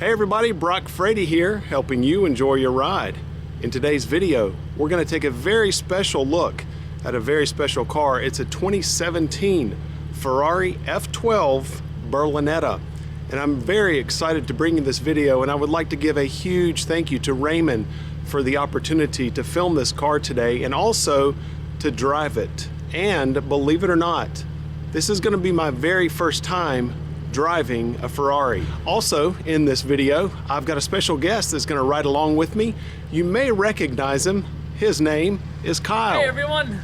Hey everybody, Brock Frady here, helping you enjoy your ride. In today's video, we're going to take a very special look at a very special car. It's a 2017 Ferrari F12 Berlinetta. And I'm very excited to bring you this video, and I would like to give a huge thank you to Raymond for the opportunity to film this car today and also to drive it. And believe it or not, this is going to be my very first time driving a Ferrari. Also in this video, I've got a special guest that's going to ride along with me. You may recognize him. His name is Kyle. Hey everyone.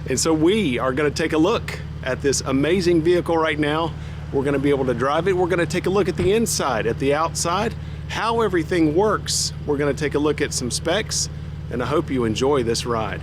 And so we are going to take a look at this amazing vehicle right now. We're going to be able to drive it. We're going to take a look at the inside, at the outside, how everything works. We're going to take a look at some specs, and I hope you enjoy this ride.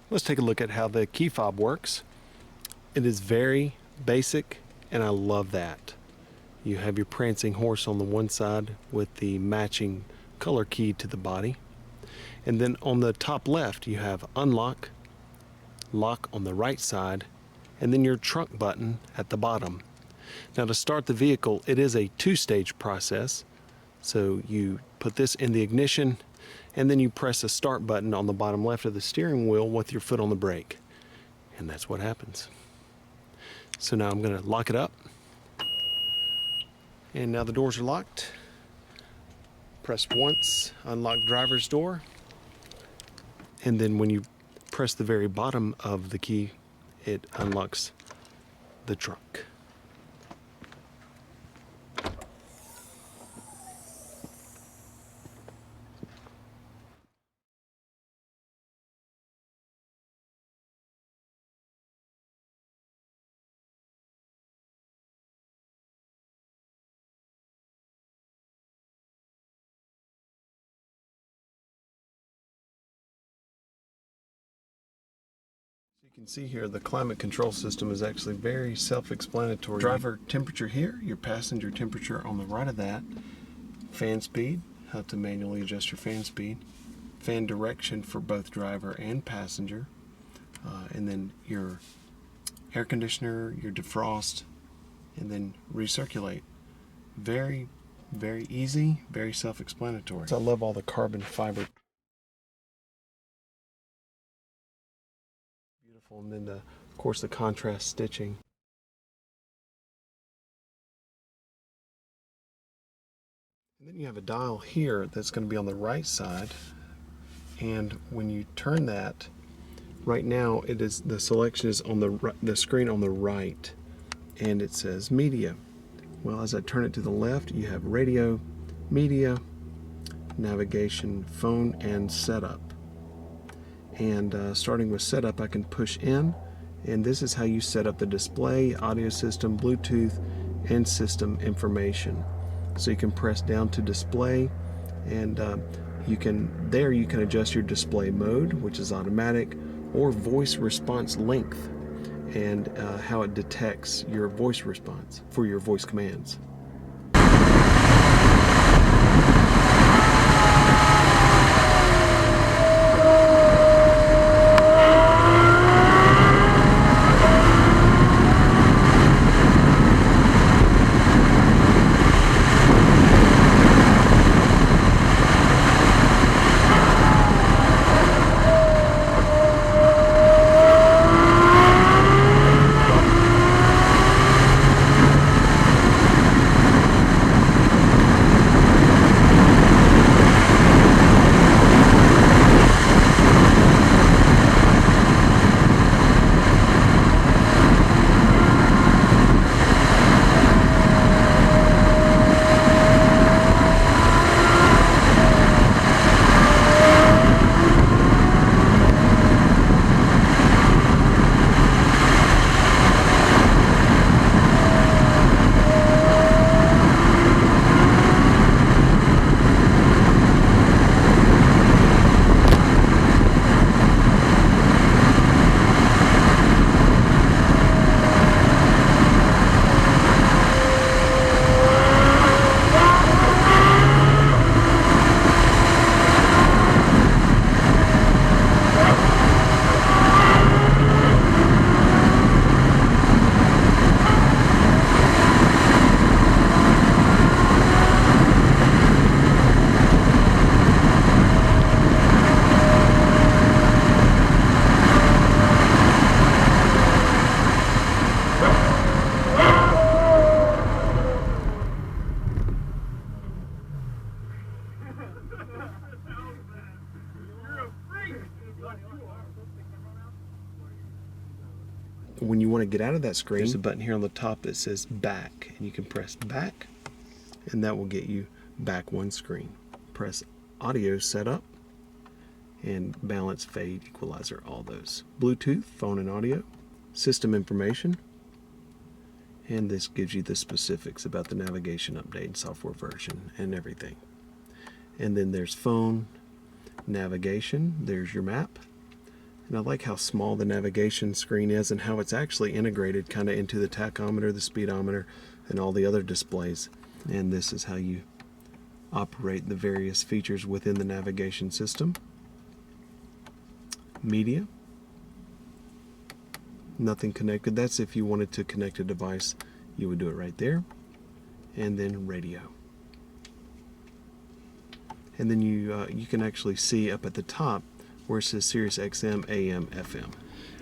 Let's take a look at how the key fob works. It is very basic, and I love that. You have your prancing horse on the one side with the matching color key to the body. And then on the top left, you have unlock, lock on the right side, and then your trunk button at the bottom. Now to start the vehicle, it is a two-stage process. So you put this in the ignition, and then you press the start button on the bottom left of the steering wheel with your foot on the brake. And that's what happens. So now I'm going to lock it up. And now the doors are locked. Press once, unlock driver's door. And then when you press the very bottom of the key, it unlocks the trunk. You can see here the climate control system is actually very self-explanatory. Driver temperature here, your passenger temperature on the right of that, fan speed, how to manually adjust your fan speed, fan direction for both driver and passenger, and then your air conditioner, your defrost, and then recirculate. Very, very easy, very self-explanatory. I love all the carbon fiber. And then of course the contrast stitching. And then you have a dial here that's going to be on the right side, and when you turn that, right now it is, the selection is on the screen on the right, and it says media. Well, as I turn it to the left, you have radio, media, navigation, phone, and setup. And starting with setup, I can push in, and this is how you set up the display, audio system, Bluetooth, and system information. So you can press down to display, and you can adjust your display mode, which is automatic, or voice response length, and how it detects your voice response for your voice commands. When you want to get out of that screen, there's a button here on the top that says back, and you can press back, and that will get you back one screen. Press audio setup and balance, fade, equalizer, all those. Bluetooth, phone and audio, system information, and this gives you the specifics about the navigation update and software version and everything. And then there's phone, navigation, there's your map. And I like how small the navigation screen is and how it's actually integrated kind of into the tachometer, the speedometer, and all the other displays. And this is how you operate the various features within the navigation system. Media. Nothing connected. That's if you wanted to connect a device, you would do it right there. And then radio. And then you can actually see up at the top where it says Sirius XM, AM, FM.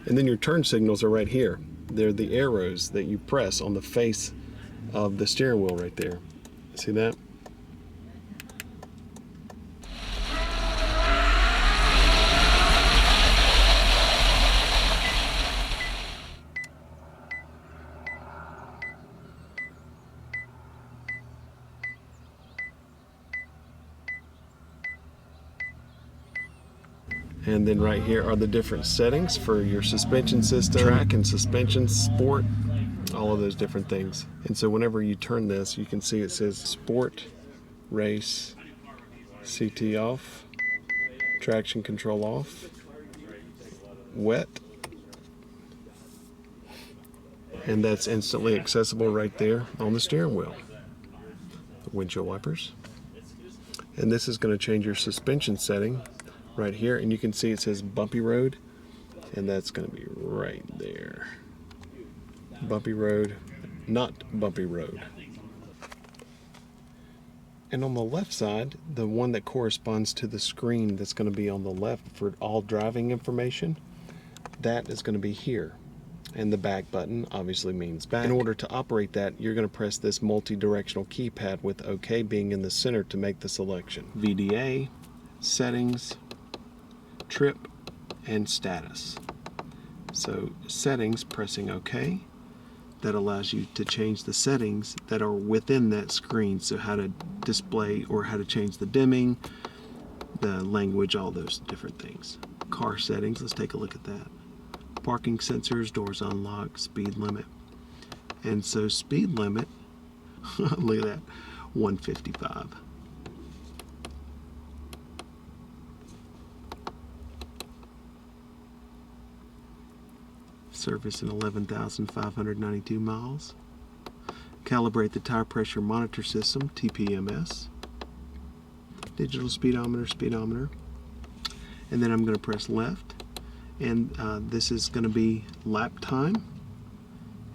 And then your turn signals are right here. They're the arrows that you press on the face of the steering wheel right there. See that? And then right here are the different settings for your suspension system, track and suspension, sport, all of those different things. And so whenever you turn this, you can see it says sport, race, CT off, traction control off, wet, and that's instantly accessible right there on the steering wheel. The windshield wipers. And this is going to change your suspension setting right here, and you can see it says bumpy road, and that's going to be right there. Bumpy road, not bumpy road. And on the left side, the one that corresponds to the screen that's going to be on the left for all driving information, that is going to be here. And the back button obviously means back. In order to operate that, you're going to press this multi-directional keypad with OK being in the center to make the selection. VDA, settings, trip, and status. So settings, pressing OK. That allows you to change the settings that are within that screen. So how to display or how to change the dimming, the language, all those different things. Car settings, let's take a look at that. Parking sensors, doors unlocked, speed limit. And so speed limit, look at that, 155. Service in 11,592 miles. Calibrate the tire pressure monitor system, TPMS. Digital speedometer. And then I'm going to press left. And this is going to be lap time.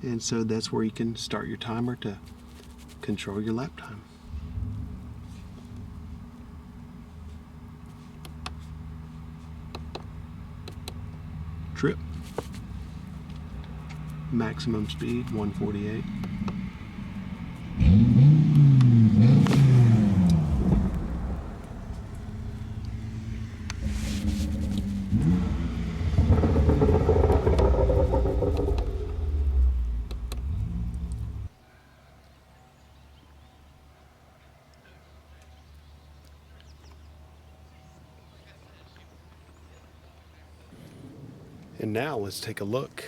And so that's where you can start your timer to control your lap time. Trip. Maximum speed 148. And now let's take a look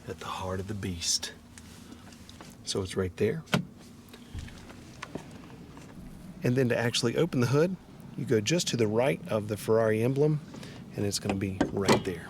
at the heart of the beast. So it's right there. And then to actually open the hood, you go just to the right of the Ferrari emblem, and it's going to be right there.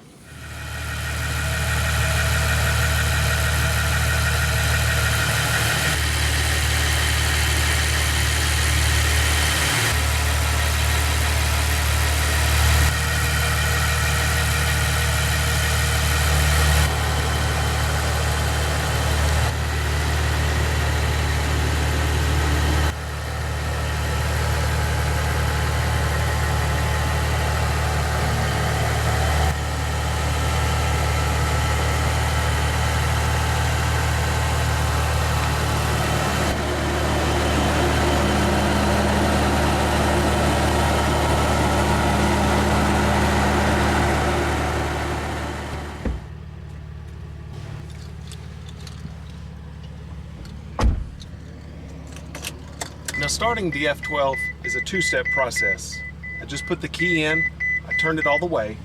Now starting the F12 is a two-step process. I just put the key in, I turned it all the way,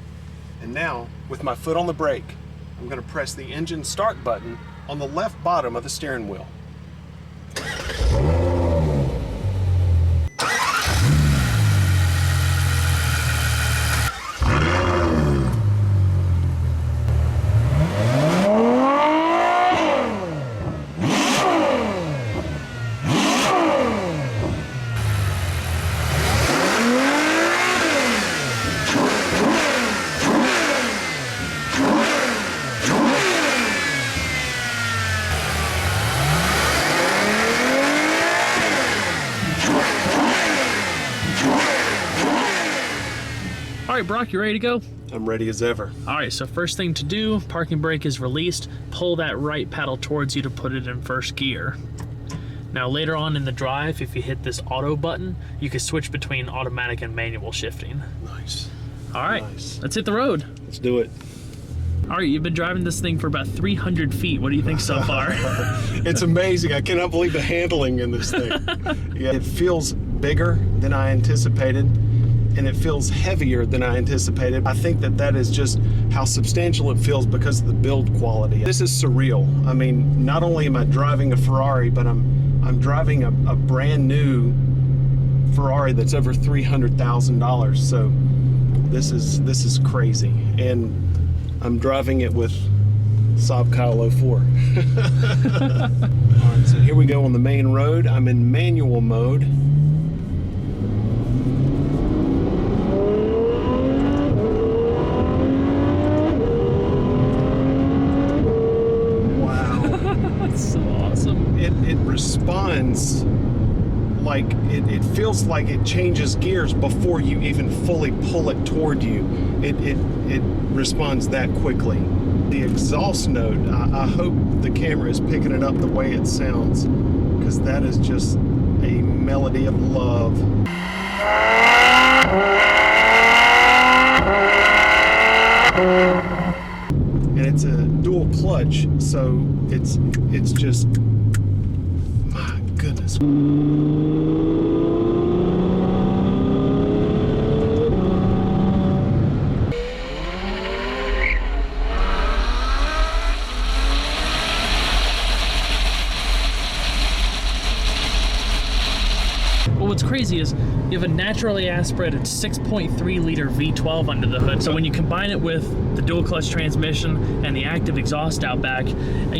and now with my foot on the brake, I'm going to press the engine start button on the left bottom of the steering wheel. All right, Brock, you ready to go? I'm ready as ever. All right, so first thing to do, parking brake is released. Pull that right paddle towards you to put it in first gear. Now later on in the drive, if you hit this auto button, you can switch between automatic and manual shifting. Nice. All right, Nice. Let's hit the road. Let's do it. All right, you've been driving this thing for about 300 feet. What do you think so far? It's amazing. I cannot believe the handling in this thing. Yeah, it feels bigger than I anticipated, and it feels heavier than I anticipated. I think that that is just how substantial it feels because of the build quality. This is surreal. I mean, not only am I driving a Ferrari, but I'm driving a brand new Ferrari that's over $300,000. So this is crazy, and I'm driving it with Saabkyle04. All right, so here we go on the main road. I'm in manual mode. It responds like it feels like it changes gears before you even fully pull it toward you. It responds that quickly. The exhaust note, I hope the camera is picking it up the way it sounds, because that is just a melody of love. And it's a dual clutch, so it's just, my goodness. Well, what's crazy is you have a naturally aspirated 6.3 liter V12 under the hood. So when you combine it with the dual clutch transmission and the active exhaust out back, and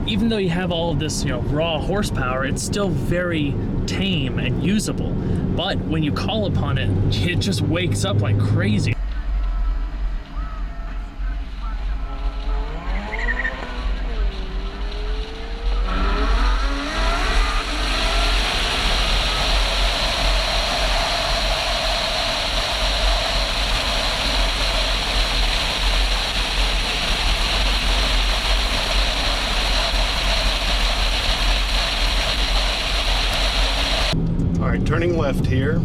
even though you have all of this, raw horsepower, it's still very tame and usable. But when you call upon it, it just wakes up like crazy. All right, turning left here.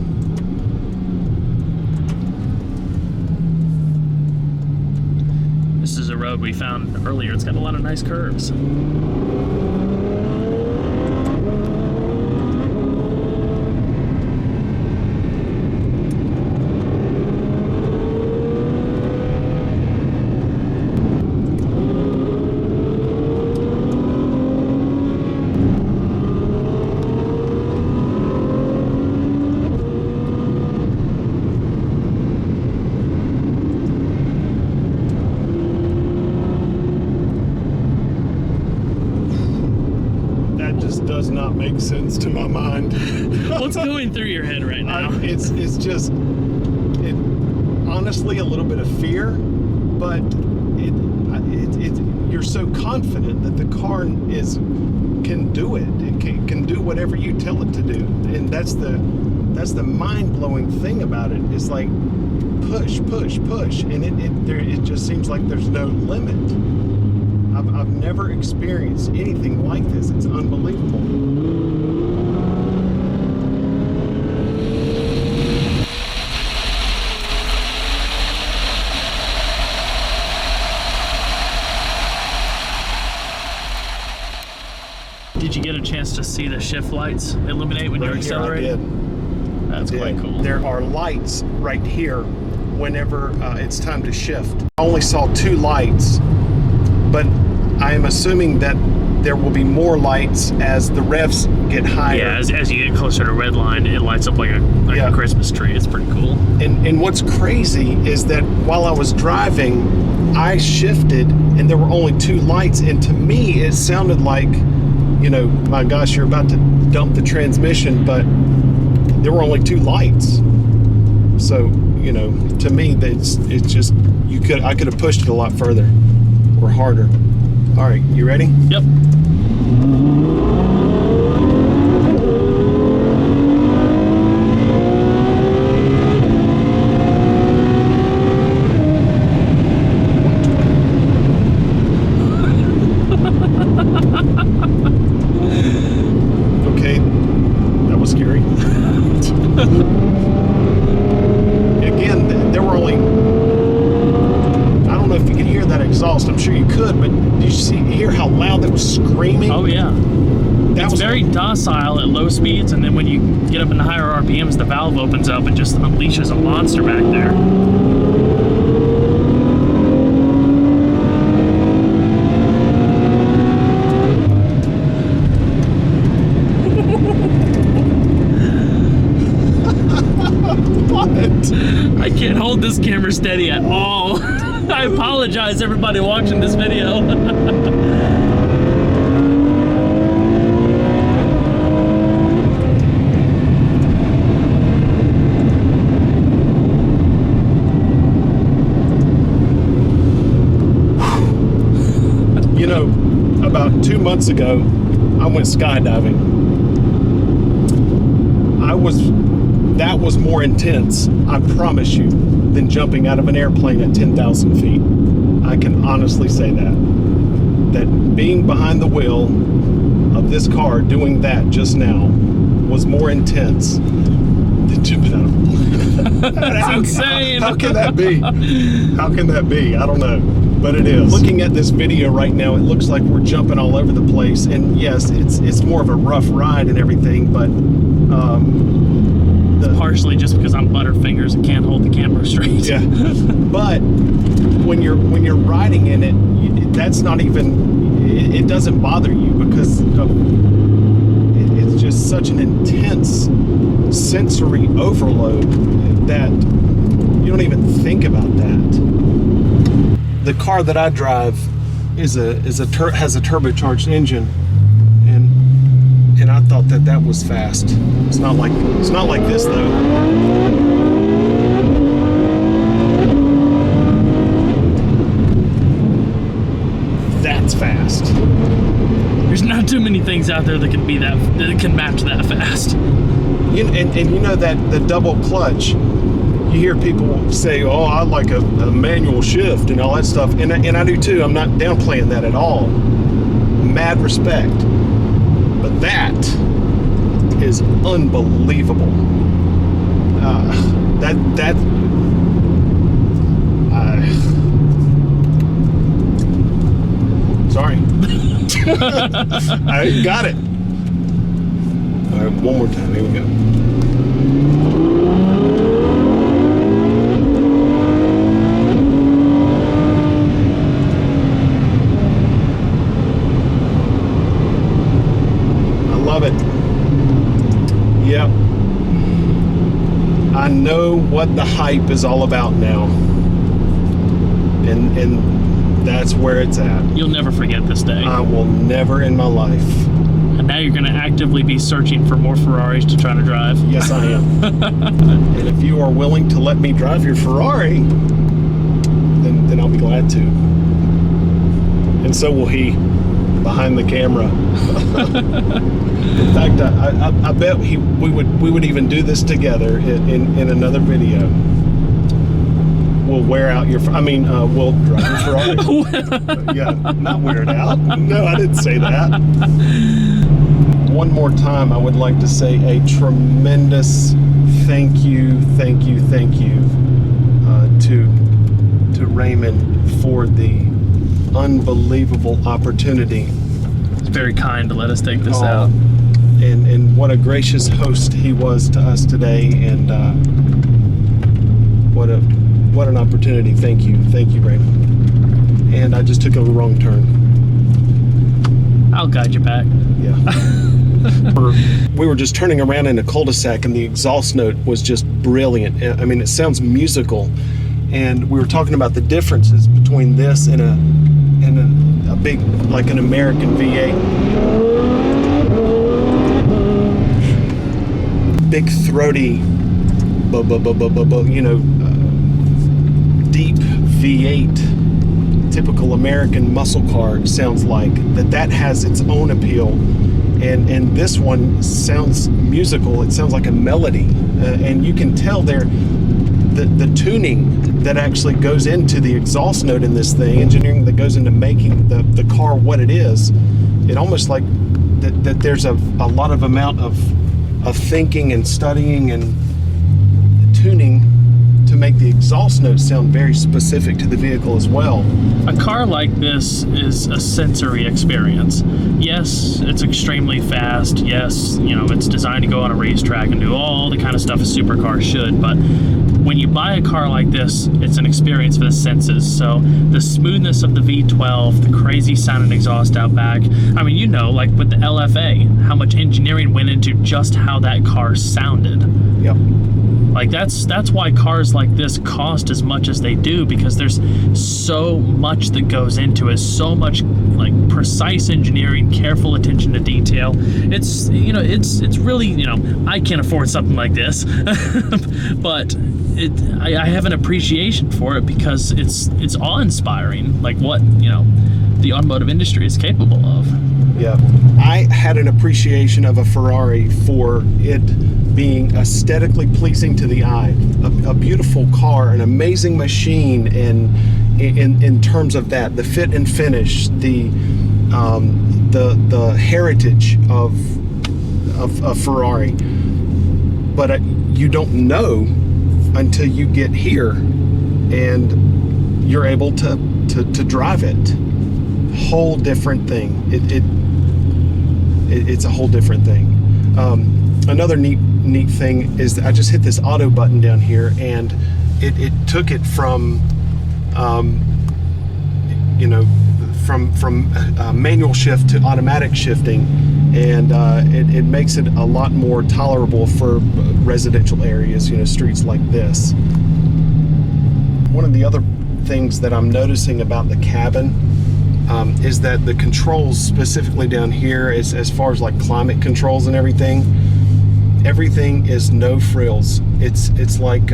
This is a road we found earlier. It's got a lot of nice curves. Does not make sense to my mind. What's going through your head right now? It's just honestly a little bit of fear, but you're so confident that the car can do it. It can do whatever you tell it to do, and that's the mind-blowing thing about it. It's like push, push, push, and it just seems like there's no limit. I've never experienced anything like this. It's unbelievable. Did you get a chance to see the shift lights illuminate when you accelerate? I did. That's quite cool. There are lights right here whenever it's time to shift. I only saw 2 lights, but I am assuming that there will be more lights as the revs get higher. Yeah, as you get closer to red line, it lights up like a Christmas tree. It's pretty cool. And what's crazy is that while I was driving, I shifted and there were only 2 lights, and to me it sounded like, my gosh, you're about to dump the transmission, but there were only 2 lights. So, to me, it's just, I could have pushed it a lot further or harder. All right, you ready? Yep. Okay, that was scary. Again, there were only, I don't know if you could hear that exhaust. I'm sure you could, but did you hear how loud that was screaming? Oh yeah. It's very docile at low speeds, and then when you get up into higher RPMs, the valve opens up and just unleashes a monster back there. What? I can't hold this camera steady at all. I apologize, everybody watching this video. About 2 months ago, I went skydiving. That was more intense, I promise you, than jumping out of an airplane at 10,000 feet. I can honestly say that being behind the wheel of this car doing that just now was more intense than jumping out of a plane. That's insane. How can that be? How can that be? I don't know, but it is. Looking at this video right now, it looks like we're jumping all over the place, and yes, it's more of a rough ride and everything, but partially just because I'm butterfingers and can't hold the camera straight. Yeah, but when you're riding in it, that's not even, it doesn't bother you because it's just such an intense sensory overload that you don't even think about that. The car that I drive has a turbocharged engine, and I thought that was fast. It's not like this though. That's fast. There's not too many things out there that can can match that fast. And you know that the double clutch, you hear people say, oh, I like a manual shift and all that stuff, and I do too. I'm not downplaying that at all. Mad respect. But that is unbelievable. Sorry. I got it. All right, one more time. Here we go. I love it. Yep. I know what the hype is all about now. And that's where it's at. You'll never forget this day. I will never in my life. And now you're going to actively be searching for more Ferraris to try to drive. Yes, I am. And if you are willing to let me drive your Ferrari, then I'll be glad to. And so will he, behind the camera. In fact, I bet we would even do this together in another video. We'll wear out your, we'll drive your Ferrari. Yeah, not wear it out. No, I didn't say that. One more time, I would like to say a tremendous thank you to Raymond for the unbelievable opportunity. It's very kind to let us take this out. And what a gracious host he was to us today, and what an opportunity. Thank you, Raymond. And I just took a wrong turn. I'll guide you back. Yeah. We were just turning around in a cul-de-sac, and the exhaust note was just brilliant. I mean, it sounds musical, and we were talking about the differences between this and a big, like an American V8. Big throaty, deep V8, typical American muscle car sounds like. That has its own appeal, and this one sounds musical. It sounds like a melody, and you can tell there the tuning that actually goes into the exhaust note in this thing, engineering that goes into making the car what it is. It almost like that there's a lot of amount of thinking and studying and tuning to make the exhaust notes sound very specific to the vehicle as well. A car like this is a sensory experience. Yes, it's extremely fast. Yes, it's designed to go on a racetrack and do all the kind of stuff a supercar should, but when you buy a car like this, it's an experience for the senses. So the smoothness of the V12, the crazy sounding exhaust out back. I mean, like with the LFA, how much engineering went into just how that car sounded. Yep. Like that's why cars like this cost as much as they do, because there's so much that goes into it, so much like precise engineering, careful attention to detail. It's it's really, I can't afford something like this, but I have an appreciation for it because it's awe-inspiring. Like what the automotive industry is capable of. Yeah, I had an appreciation of a Ferrari for it being aesthetically pleasing to the eye. A beautiful car, an amazing machine, and in terms of that, the fit and finish, the heritage of Ferrari. But you don't know until you get here and you're able to drive it. Whole different thing. It's a whole different thing. Another neat thing is that I just hit this auto button down here, and it took it from from manual shift to automatic shifting, and it makes it a lot more tolerable for residential areas, streets like this. One of the other things that I'm noticing about the cabin is that the controls, specifically down here, as far as like climate controls and everything is no frills. It's like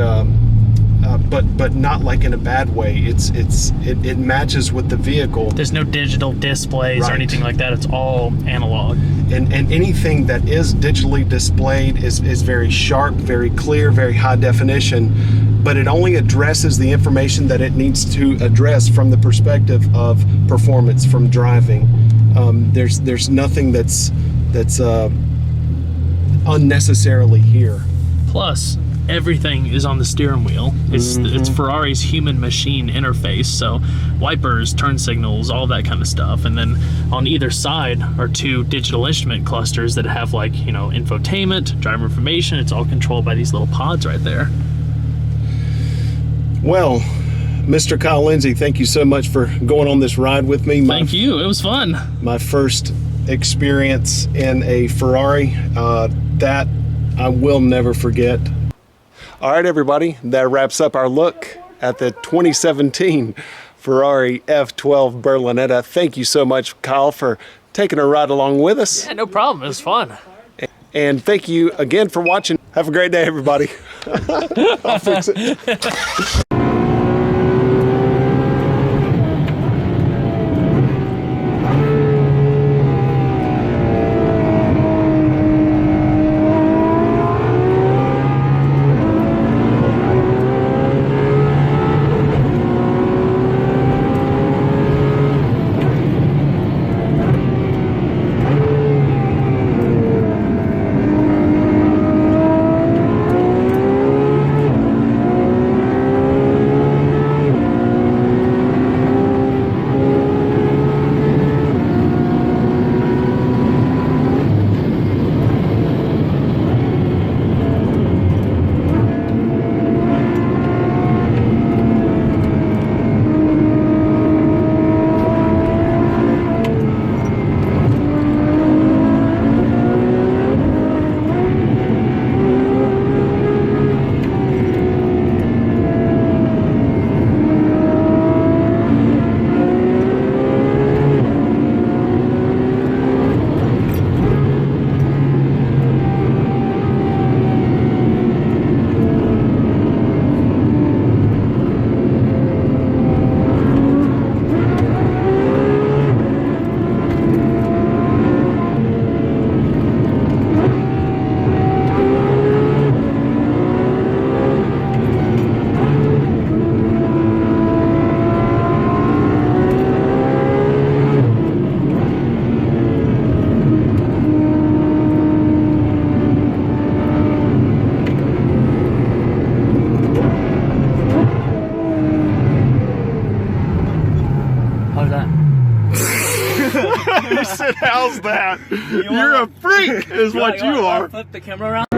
but not like in a bad way. It matches with the vehicle. There's no digital displays or anything like that. It's all analog. And anything that is digitally displayed is very sharp, very clear, very high definition, but it only addresses the information that it needs to address from the perspective of performance, from driving. There's nothing that's unnecessarily here. Plus, everything is on the steering wheel. It's Ferrari's human machine interface, so wipers, turn signals, all that kind of stuff. And then on either side are two digital instrument clusters that have infotainment, driver information. It's all controlled by these little pods right there. Well, Mr. Kyle Lindsay, thank you so much for going on this ride with me. Thank you. It was fun. My first experience in a Ferrari that I will never forget. All right, everybody, that wraps up our look at the 2017 Ferrari F12 Berlinetta. Thank you so much, Kyle, for taking a ride along with us. Yeah, no problem. It was fun. And thank you again for watching. Have a great day, everybody. I'll fix it. How's that? You're a freak, is what you are. Flip the camera around.